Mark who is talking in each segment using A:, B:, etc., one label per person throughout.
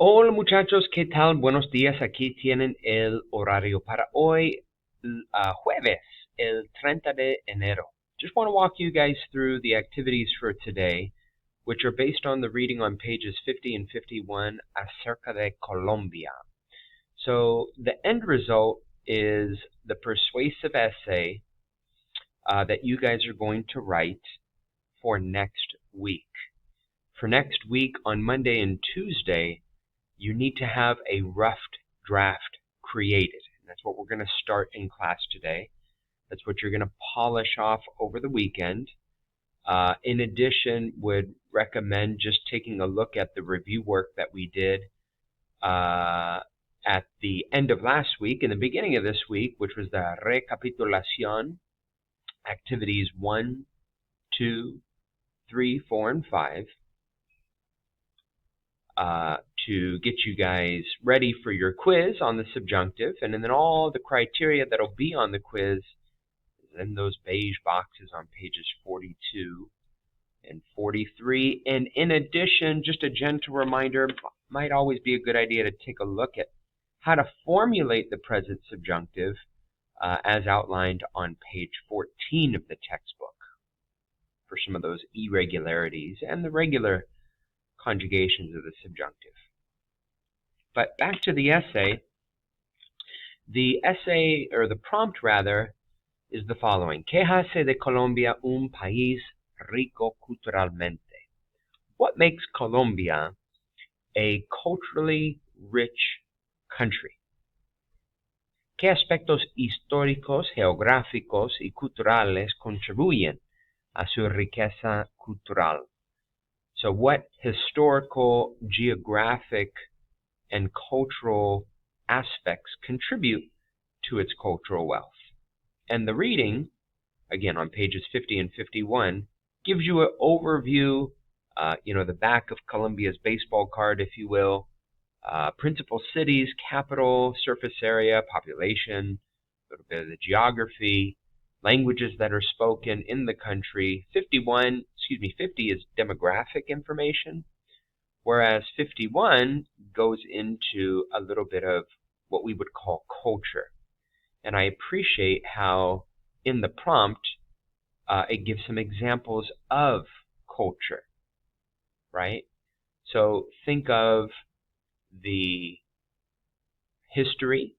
A: Hola muchachos, ¿qué tal? Buenos días. Aquí tienen el horario para hoy, jueves, el 30 de enero. Just want to walk you guys through the activities for today, which are based on the reading on pages 50 and 51 acerca de Colombia. So the end result is the persuasive essay that you guys are going to write for next week. For next week, on Monday and Tuesday, you need to have a rough draft created. And that's what we're going to start in class today. That's what you're going to polish off over the weekend. In addition, would recommend just taking a look at the review work that we did at the end of last week and the beginning of this week, which was the recapitulación, activities 1, 2, 3, 4, and 5. To get you guys ready for your quiz on the subjunctive, and then all the criteria that'll be on the quiz is in those beige boxes on pages 42 and 43. And in addition, just a gentle reminder, might always be a good idea to take a look at how to formulate the present subjunctive as outlined on page 14 of the textbook for some of those irregularities and the regular conjugations of the subjunctive. But back to the essay. The essay, or the prompt rather, is the following. ¿Qué hace de Colombia un país rico culturalmente? What makes Colombia a culturally rich country? ¿Qué aspectos históricos, geográficos y culturales contribuyen a su riqueza cultural? So what historical, geographic, and cultural aspects contribute to its cultural wealth? And the reading, again on pages 50 and 51, gives you an overview, the back of Colombia's baseball card, if you will, principal cities, capital, surface area, population, a little bit of the geography, languages that are spoken in the country. 50 is demographic information, whereas 51 goes into a little bit of what we would call culture. And I appreciate how in the prompt it gives some examples of culture, right? So think of the history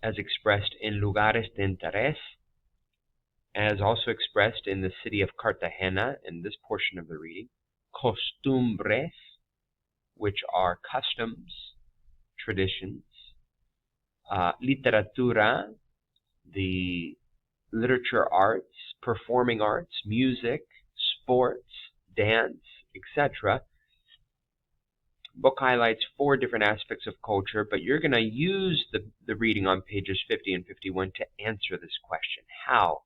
A: as expressed in lugares de interés, as also expressed in the city of Cartagena in this portion of the reading. Costumbres, which are customs, traditions. Literatura, the literature arts, performing arts, music, sports, dance, etc. Book highlights 4 different aspects of culture, but you're going to use the reading on pages 50 and 51 to answer this question. How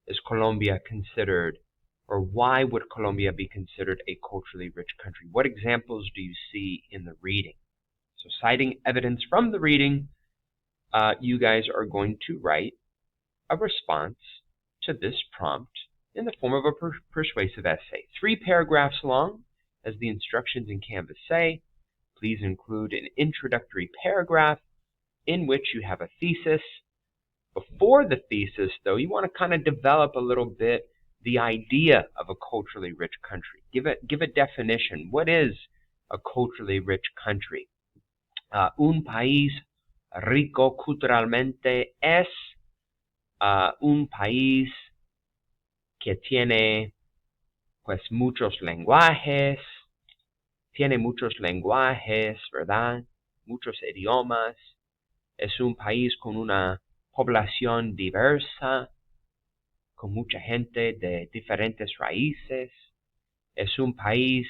A: is Colombia considered, or why would Colombia be considered a culturally rich country? What examples do you see in the reading? So citing evidence from the reading, you guys are going to write a response to this prompt in the form of a persuasive essay. 3 paragraphs long, as the instructions in Canvas say. Please include an introductory paragraph in which you have a thesis. Before the thesis, though, you want to kind of develop a little bit the idea of a culturally rich country. Give a definition. What is a culturally rich country? Un país rico culturalmente es un país que tiene muchos lenguajes, ¿verdad? Muchos idiomas. Es un país con una población diversa, con mucha gente de diferentes raíces. Es un país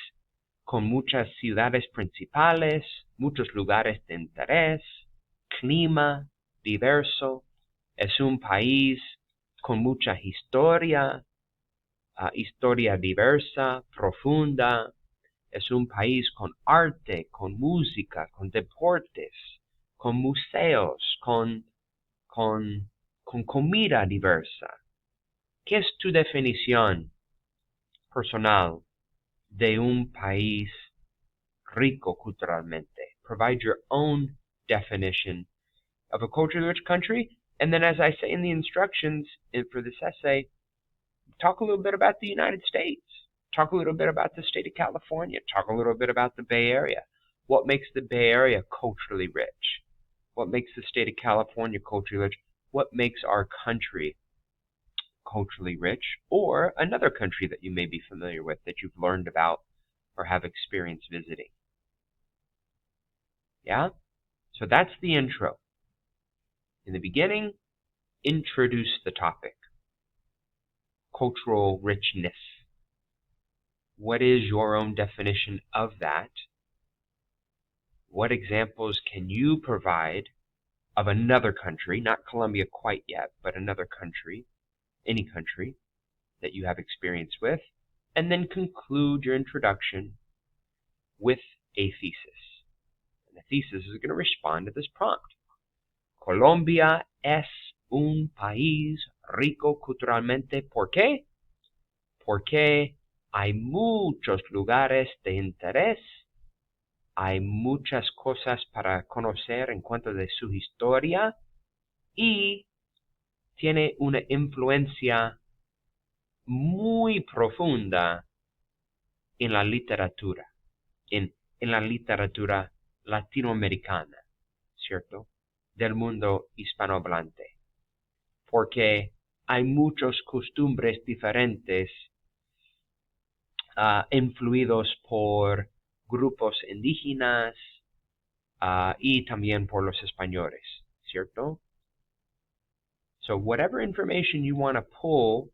A: con muchas ciudades principales, muchos lugares de interés, clima diverso. Es un país con mucha historia, historia diversa, profunda. Es un país con arte, con música, con deportes, con museos, con comida diversa. ¿Qué es tu definición personal de un país rico culturalmente. Provide your own definition of a culturally rich country. And then, as I say in the instructions for this essay, talk a little bit about the United States. Talk a little bit about the state of California. Talk a little bit about the Bay Area. What makes the Bay Area culturally rich? What makes the state of California culturally rich? What makes our country culturally rich? Or another country that you may be familiar with that you've learned about or have experience visiting. Yeah? So that's the intro. In the beginning, introduce the topic. Cultural richness. What is your own definition of that? What examples can you provide of another country, not Colombia quite yet, but another country, any country that you have experience with, and then conclude your introduction with a thesis. And the thesis is going to respond to this prompt. Colombia es un país rico culturalmente. ¿Por qué? Porque hay muchos lugares de interés. Hay muchas cosas para conocer en cuanto de su historia y tiene una influencia muy profunda en la literatura, en la literatura latinoamericana, ¿cierto? Del mundo hispanohablante. Porque hay muchas costumbres diferentes influidos por grupos indígenas y también por los españoles, ¿cierto? So whatever information you want to pull,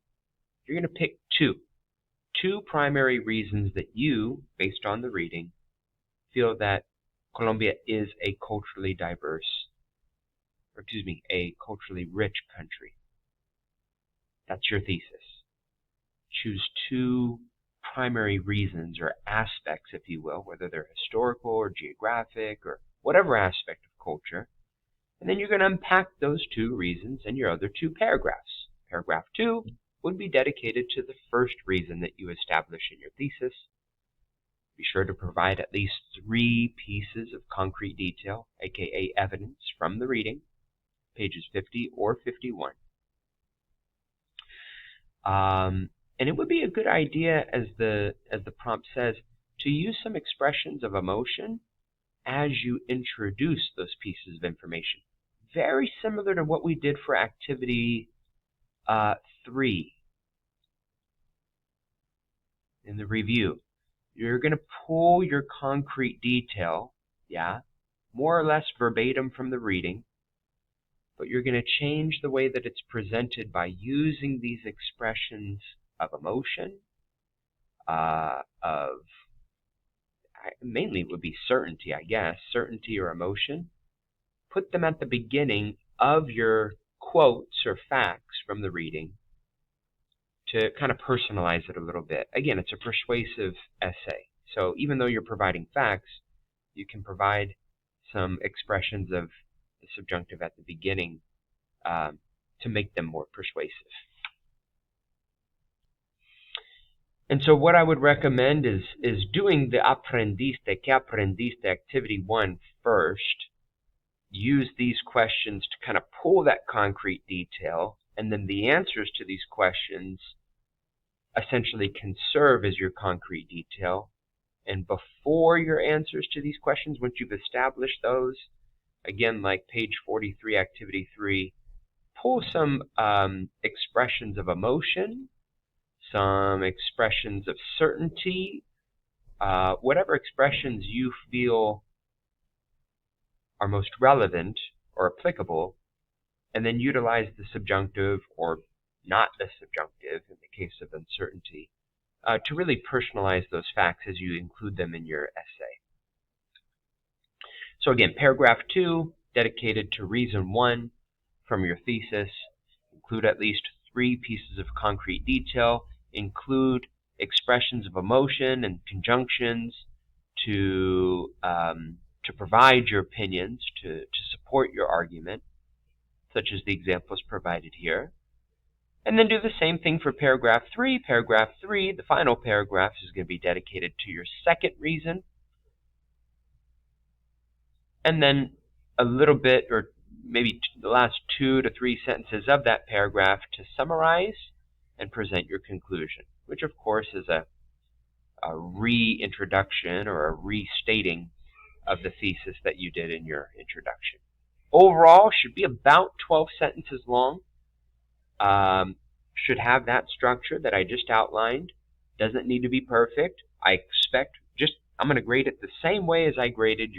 A: you're going to pick two primary reasons that you, based on the reading, feel that Colombia is a culturally diverse, a culturally rich country. That's your thesis. Choose two primary reasons or aspects, if you will, whether they're historical or geographic or whatever aspect of culture, and then you're going to unpack those two reasons in your other two paragraphs. Paragraph 2 would be dedicated to the first reason that you establish in your thesis. Be sure to provide at least 3 pieces of concrete detail, aka evidence, from the reading, pages 50 or 51. And it would be a good idea, as the prompt says, to use some expressions of emotion as you introduce those pieces of information. Very similar to what we did for activity 3 in the review. You're going to pull your concrete detail, more or less verbatim from the reading, but you're going to change the way that it's presented by using these expressions of emotion, mainly it would be certainty, I guess, certainty or emotion. Put them at the beginning of your quotes or facts from the reading to kind of personalize it a little bit. Again, it's a persuasive essay. So even though you're providing facts, you can provide some expressions of the subjunctive at the beginning to make them more persuasive. And so what I would recommend is doing the aprendiste, que aprendiste activity 1 first. Use these questions to kind of pull that concrete detail, and then the answers to these questions essentially can serve as your concrete detail. And before your answers to these questions, once you've established those, again, like page 43, activity 3, pull some expressions of emotion, some expressions of certainty, whatever expressions you feel are most relevant or applicable, and then utilize the subjunctive or not the subjunctive in the case of uncertainty to really personalize those facts as you include them in your essay. So again, paragraph 2, dedicated to reason 1 from your thesis. Include at least 3 pieces of concrete detail. Include expressions of emotion and conjunctions to provide your opinions, to support your argument, such as the examples provided here. And then do the same thing for paragraph 3. Paragraph 3, the final paragraph, is going to be dedicated to your second reason. and then a little bit, or maybe the last 2 to 3 sentences of that paragraph to summarize and present your conclusion, which of course is a reintroduction or a restating of the thesis that you did in your introduction. Overall, should be about 12 sentences long. Should have that structure that I just outlined. Doesn't need to be perfect. I expect I'm going to grade it the same way as I graded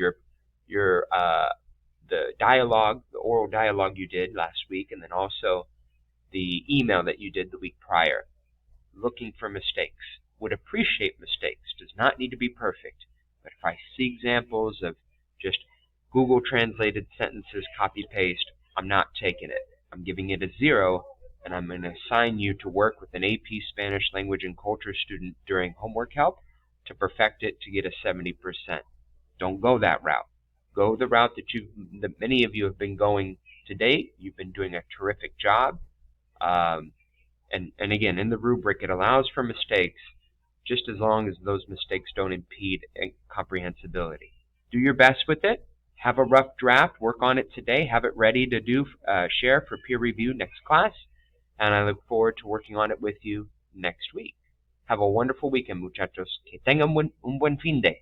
A: the dialogue, the oral dialogue you did last week, and then also the email that you did the week prior. Looking for mistakes. Would appreciate mistakes. Does not need to be perfect. But if I see examples of just Google translated sentences, copy paste, I'm not taking it. I'm giving it a 0, and I'm going to assign you to work with an AP Spanish language and culture student during homework help to perfect it to get a 70%. Don't go that route. Go the route that many of you have been going to date. You've been doing a terrific job. And again, in the rubric, it allows for mistakes just as long as those mistakes don't impede comprehensibility. Do your best with it. Have a rough draft. Work on it today. Have it ready to share for peer review next class. And I look forward to working on it with you next week. Have a wonderful weekend, muchachos. Que tengan un buen fin de.